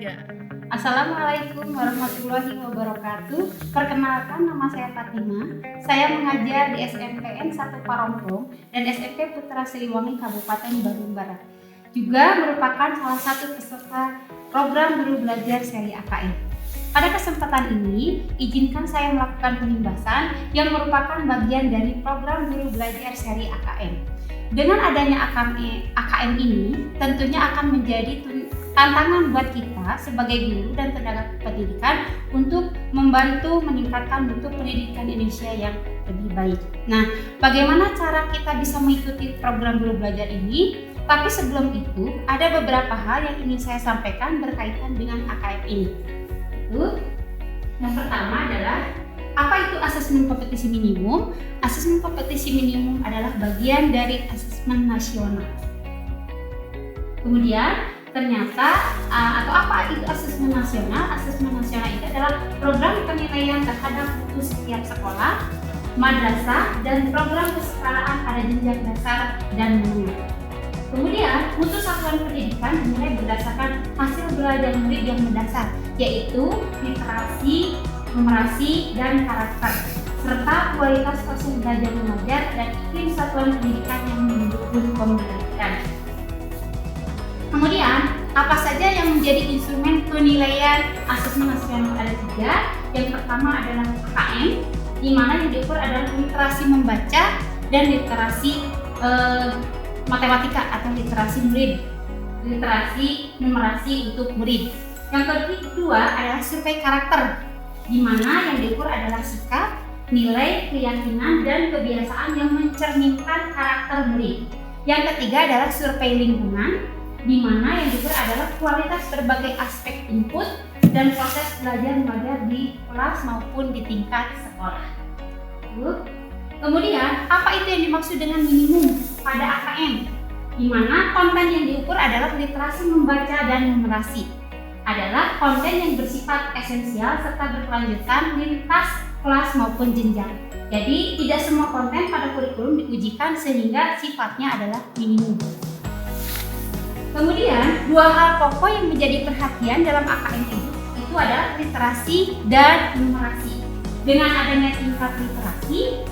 3. Assalamualaikum warahmatullahi wabarakatuh. Perkenalkan, nama saya Fatima. Saya mengajar di SMPN 1 Parongpong dan SMP Putra Siliwangi Kabupaten Bandung Barat. Juga merupakan salah satu peserta program Guru Belajar seri AKM. Pada kesempatan ini, izinkan saya melakukan penyimbasan yang merupakan bagian dari program Guru Belajar seri AKM. Dengan adanya AKM ini, tentunya akan menjadi tantangan buat kita sebagai guru dan tenaga pendidikan untuk membantu meningkatkan mutu pendidikan Indonesia yang lebih baik. Nah, bagaimana cara kita bisa mengikuti program Guru Belajar ini? Tapi sebelum itu, ada beberapa hal yang ingin saya sampaikan berkaitan dengan AKM ini. Yang pertama adalah, apa itu asesmen kompetisi minimum? Asesmen kompetisi minimum adalah bagian dari asesmen nasional. Kemudian ternyata atau apa itu asesmen nasional? Asesmen nasional itu adalah program penilaian terhadap mutu setiap sekolah, madrasah, dan program kesetaraan pada jenjang dasar dan menengah. Kemudian mutu satuan pendidikan dinilai berdasarkan hasil belajar murid yang mendasar, yaitu literasi, numerasi, dan karakter, serta kualitas proses belajar mengajar dan iklim satuan pendidikan yang mendukung pembelajaran. Kemudian, apa saja yang menjadi instrumen penilaian asesmen nasional? Ada 3. Yang pertama adalah AKM, di mana yang diukur adalah literasi membaca dan literasi matematika atau literasi murid, literasi numerasi untuk murid. Yang kedua adalah survei karakter, di mana yang diukur adalah sikap, nilai, keyakinan, dan kebiasaan yang mencerminkan karakter murid. Yang ketiga adalah survei lingkungan, di mana yang diukur adalah kualitas berbagai aspek input dan proses belajar mengajar di kelas maupun di tingkat sekolah. Kemudian, apa itu yang dimaksud dengan minimum pada AKM? Di mana konten yang diukur adalah literasi membaca dan numerasi. Adalah konten yang bersifat esensial serta berkelanjutan lintas kelas maupun jenjang. Jadi, tidak semua konten pada kurikulum diujikan sehingga sifatnya adalah minimum. Kemudian, 2 hal pokok yang menjadi perhatian dalam AKM itu adalah literasi dan numerasi. Dengan adanya tingkat literasi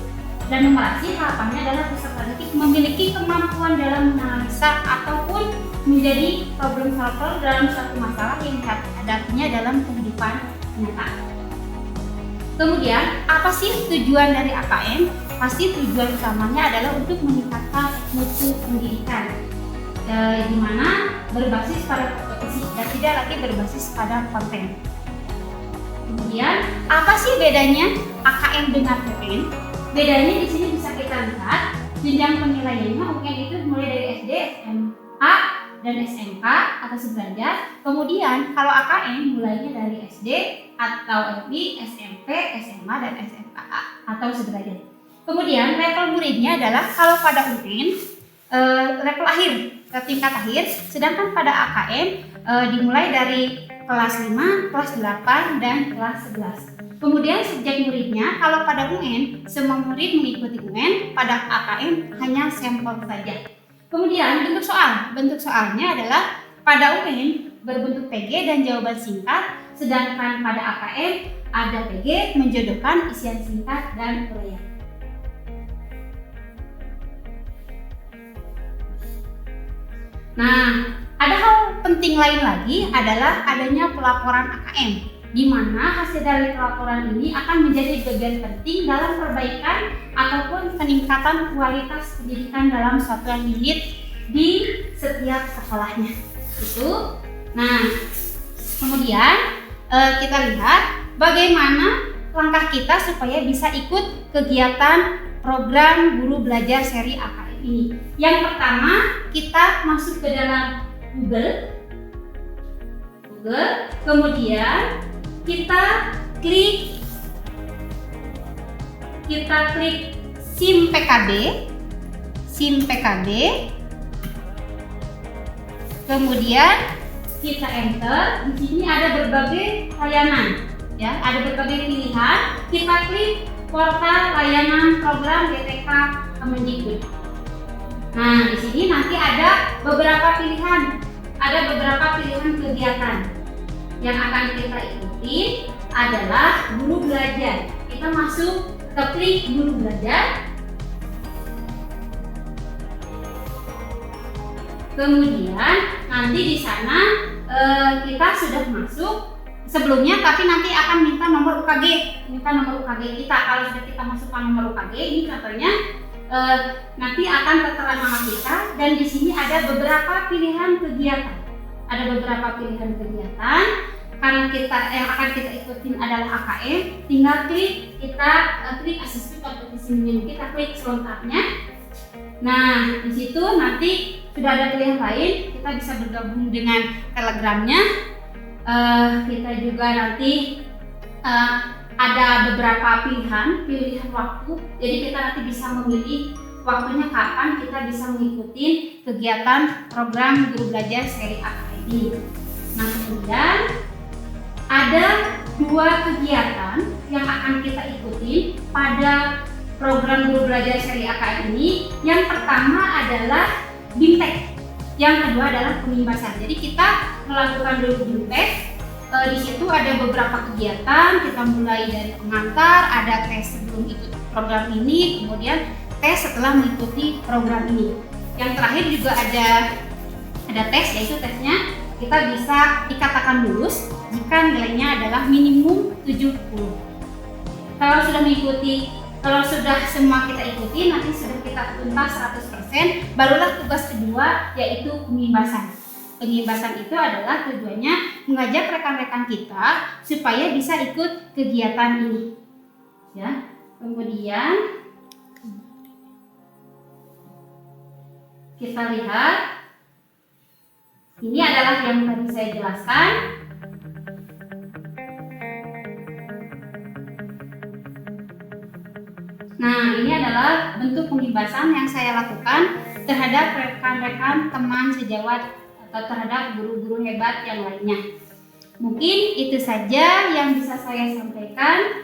dan numerasi, harapannya adalah peserta didik memiliki kemampuan dalam menganalisa ataupun menjadi problem solver dalam suatu masalah yang dihadapinya dalam kehidupan nyata. Kemudian, apa sih tujuan dari AKM? Pasti tujuan utamanya adalah untuk meningkatkan mutu pendidikan, di mana berbasis pada kompetisi dan tidak lagi berbasis pada konten. Kemudian, apa sih bedanya AKM dengan UN? Bedanya di sini bisa kita lihat jenjang penilaiannya. UN itu mulai dari SD, SMA, dan SMK atau sederajat. Kemudian kalau AKM mulainya dari SD atau LP, SMP, SMA, dan SMA atau sederajat. Kemudian level muridnya adalah kalau pada UN level akhir, tingkat akhir, sedangkan pada AKM dimulai dari kelas 5, kelas 8, dan kelas 11. Kemudian subjek muridnya, kalau pada UN, semua murid mengikuti UN, pada AKM hanya sampel saja. Kemudian bentuk soal, bentuk soalnya adalah pada UN berbentuk PG dan jawaban singkat, sedangkan pada AKM ada PG menjodohkan isian singkat dan uraian. Nah, ada hal penting lain lagi adalah adanya pelaporan AKM, di mana hasil dari pelaporan ini akan menjadi bagian penting dalam perbaikan ataupun peningkatan kualitas pendidikan dalam satuan didik di setiap sekolahnya. Itu. Nah, kemudian kita lihat bagaimana langkah kita supaya bisa ikut kegiatan program Guru Belajar seri AKM ini. Yang pertama, kita masuk ke dalam Google, kemudian kita klik SIM PKB, kemudian kita enter. Di sini ada berbagai layanan, ya, ada berbagai pilihan. Kita klik portal layanan program GTK Kemendikbud. Nah, di sini nanti ada beberapa pilihan kegiatan. yang akan kita ikuti adalah guru belajar. Kita masuk ke klik guru belajar. Kemudian nanti di sana kita sudah masuk sebelumnya, tapi nanti akan minta nomor UKG, kita. Kalau sudah kita masukkan nomor UKG, ini contohnya nanti akan tertera nama kita, dan di sini ada beberapa pilihan kegiatan. Karena kita yang akan kita ikutin adalah AKM, tinggal kita klik asesmen kompetisi minimum, kita klik selengkapnya. Nah, di situ nanti sudah ada pilihan lain, kita bisa bergabung dengan Telegramnya. Kita juga nanti ada beberapa pilihan waktu, jadi kita nanti bisa memilih waktunya kapan kita bisa mengikuti kegiatan program guru belajar seri AKM ini. Nah, kemudian ada 2 kegiatan yang akan kita ikuti pada program guru belajar seri AKM ini. Yang pertama adalah BIMTEK, yang kedua adalah pemimbasan. Jadi kita melakukan dulu BIMTEK. Di situ ada beberapa kegiatan, kita mulai dari pengantar, ada tes sebelum ikut program ini, kemudian tes setelah mengikuti program ini. Yang terakhir juga ada tes, yaitu tesnya kita bisa dikatakan lulus jika nilainya adalah minimum 70. Kalau sudah semua kita ikuti, nanti sudah kita tuntas 100%, barulah tugas kedua yaitu pemimbasan. Pemimbasan itu adalah tujuannya mengajak rekan-rekan kita supaya bisa ikut kegiatan ini. Ya. Kemudian kita lihat, ini adalah yang tadi saya jelaskan. Nah, ini adalah bentuk pemimbasan yang saya lakukan terhadap rekan-rekan teman sejawat atau terhadap guru-guru hebat yang lainnya. Mungkin itu saja yang bisa saya sampaikan.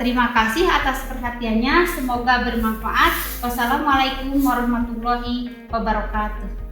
Terima kasih atas perhatiannya, semoga bermanfaat. Wassalamualaikum warahmatullahi wabarakatuh.